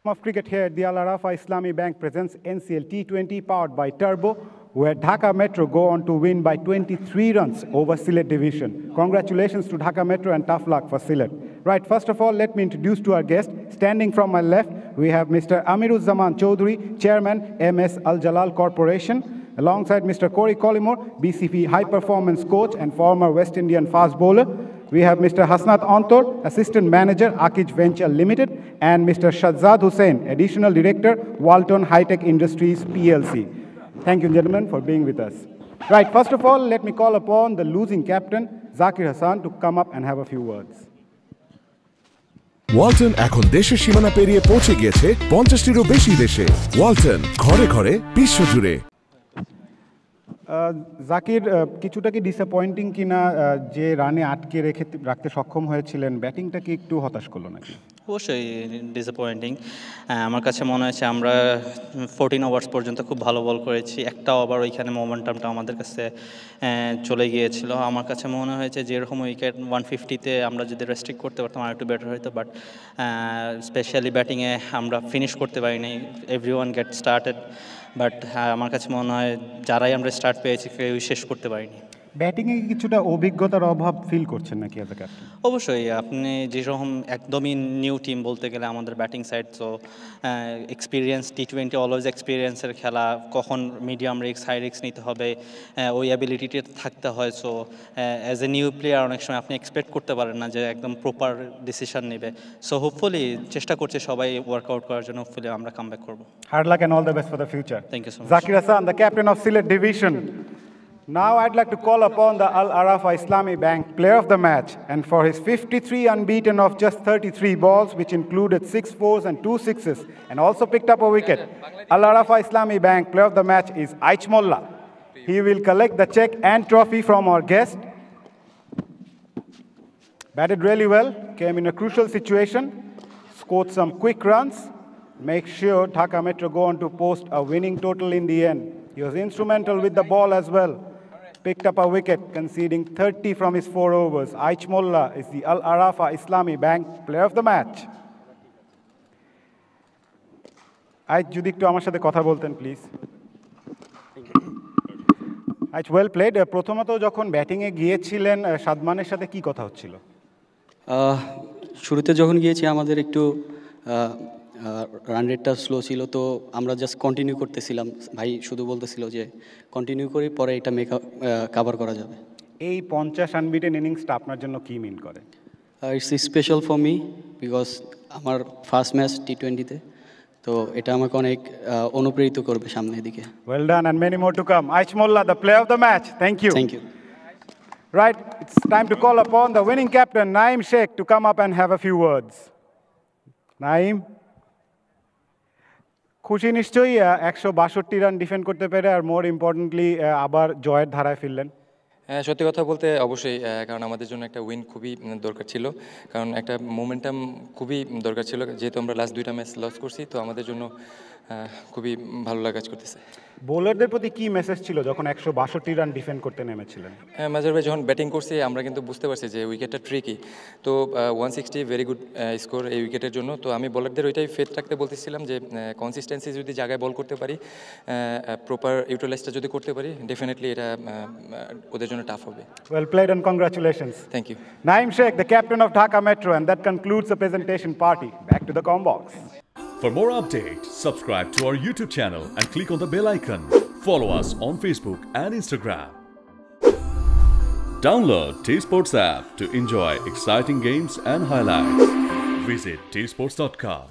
Of cricket here at the Al Arafa Islami Bank presents NCL T20 powered by Turbo, where Dhaka Metro go on to win by 23 runs over Sylhet Division. Congratulations to Dhaka Metro and tough luck for Sylhet. Right, first of all, let me introduce to our guest. Standing from my left, we have Mr. Amiruzzaman Chaudhry, Chairman, MS Al Jalal Corporation, alongside Mr. Corey Collymore, BCP High Performance Coach and former West Indian fast bowler. We have Mr. Hasnat Antor, Assistant Manager, Akij Venture Limited, and Mr. Shahzad Hussain, Additional Director, Walton High-Tech Industries PLC. Thank you, gentlemen, for being with us. Right, first of all, let me call upon the losing captain, Zakir Hassan, to come up and have a few words. Walton এখন দেশের সীমানা পেরিয়ে পৌঁছে গিয়েছে 50টিরও বেশি দেশে। ওয়ালটন ঘরে ঘরে বিশ্বজুড়ে। জাকির, কিছুটা কি ডিসঅ্যাপয়েন্টিং কিনা যে রানে আটকে রাখতে সক্ষম হয়েছিলেন, ব্যাটিংটা কি একটু হতাশ করলো নাকি? অবশ্যই ডিসঅ্যাপয়েন্টিং। আমার কাছে মনে হয়েছে আমরা 14 ওভার্স পর্যন্ত খুব ভালো বল করেছি, একটা ওভার ওইখানে মোমেন্টামটা আমাদের কাছে চলে গিয়েছিল। আমার কাছে মনে হয়েছে যেরকম উইকেট 150-তে আমরা যদি রেস্ট্রিক্ট করতে পারতাম আর একটু বেটার হতো, বাট স্পেশালি ব্যাটিংয়ে আমরা ফিনিশ করতে পারিনি। এভরিওয়ান গেট স্টার্টেড, বাট আমার কাছে মনে হয় যারাই আমরা স্টার্ট পেয়েছি কেউ শেষ করতে পারিনি। ব্যাটিংয়ে কিছুটা অভিজ্ঞতার অভাব ফিল করছেন নাকি অ্যাজ এ ক্যাপ্টেন? অবশ্যই, আপনি যেরকম একদমই নিউ টিম বলতে গেলে আমাদের ব্যাটিং সাইড, তো এক্সপিরিয়েন্স T20 অলওয়েজ এক্সপিরিয়েন্সের খেলা, কখন মিডিয়াম রিস্ক হাই রিস্ক নিতে হবে ওই অ্যাবিলিটিটা থাকতে হয়। So as a new player অনেক সময় আপনি এক্সপেক্ট করতে পারেন না যে একদম প্রপার ডিসিশন নেবে। সো হোপফুলি চেষ্টা করছে সবাই ওয়ার্কআউট করার জন্য, হোপফুলি আমরা কামব্যাক করবো। Hard luck and all the best for the future. Thank you so much. Zakir Hassan, the captain of Sylhet Division. Now I'd like to call upon the Al Arafa Islami Bank player of the match, and for his 53 unbeaten of just 33 balls, which included 6 fours and 2 sixes, and also picked up a wicket, Al Arafa Islami Bank player of the match is Aich Molla. He will collect the check and trophy from our guest. Batted really well, came in a crucial situation, scored some quick runs, make sure Dhaka Metro go on to post a winning total in the end. He was instrumental with the ball as well. Picked up a wicket, conceding 30 from his 4 overs. Aich Molla is the Al Arafa Islami Bank player of the match. Aich, যদি একটু আমার সাথে কথা বলতেন please. Aich, well played. প্রথমত যখন ব্যাটিংয়ে গিয়েছিলেন সাদমানের সাথে কি কথা হচ্ছিল? শুরুতে যখন গিয়েছি আমাদের একটু রান রেটটা স্লো ছিল, তো আমরা জাস্ট কন্টিনিউ করতেছিলাম। ভাই শুধু বলতেছিল যে কন্টিনিউ করি, পরে এটা কাভার করা যাবে। এই 50 আনবিটেন ইনিংসটা আপনার জন্য কি মিন করে? It's special for me because আমার ফার্স্ট ম্যাচ T20-তে, তো এটা আমাকে অনেক অনুপ্রেরিত করবে সামনের দিকে। Well done and many more to come. Aich Molla, the player of the match. Thank you. Thank you. Right, it's time to call upon the winning captain, Naeem Sheikh, to come up and have a few words. Naeem? খুশি নিশ্চয়ই 162 run defend করতে পেরে, আর মোর importantly আবার জয়ের ধারায় ফিরলেন। সত্যি কথা বলতে অবশ্যই, কারণ আমাদের জন্য একটা উইন খুবই দরকার ছিল, কারণ একটা মোমেন্টাম খুবই দরকার ছিল, যেহেতু আমরা লাস্ট 2টা ম্যাচ লস করছি, তো আমাদের জন্য খুবই ভালো লাগা কাজ করতেছে। বোলারদের প্রতি কি মেসেজ ছিল যখন 162 রান ডিফেন্ড করতে নেমেছিলেন? মাজার ভাই যখন ব্যাটিং করছি আমরা কিন্তু বুঝতে পারছি যে উইকেটটা ট্রিকি, তো 160 ভেরি গুড স্কোর এই উইকেটের জন্য। তো আমি বোলারদের ওইটাই ফেথ রাখতে বলতেছিলাম যে কনসিস্টেন্সি যদি জায়গায় বল করতে পারি, প্রপার ইউটিলাইজটা যদি করতে পারি, ডেফিনেটলি এটা ওদের জন্য টাফ হবে। Well played and congratulations. Thank you. Naeem Sheikh, the captain of Dhaka Metro, and that concludes the presentation party. Back to the Combox. For more updates, subscribe to our YouTube channel and click on the bell icon. Follow us on Facebook and Instagram. Download T-Sports app to enjoy exciting games and highlights. Visit tsports.com.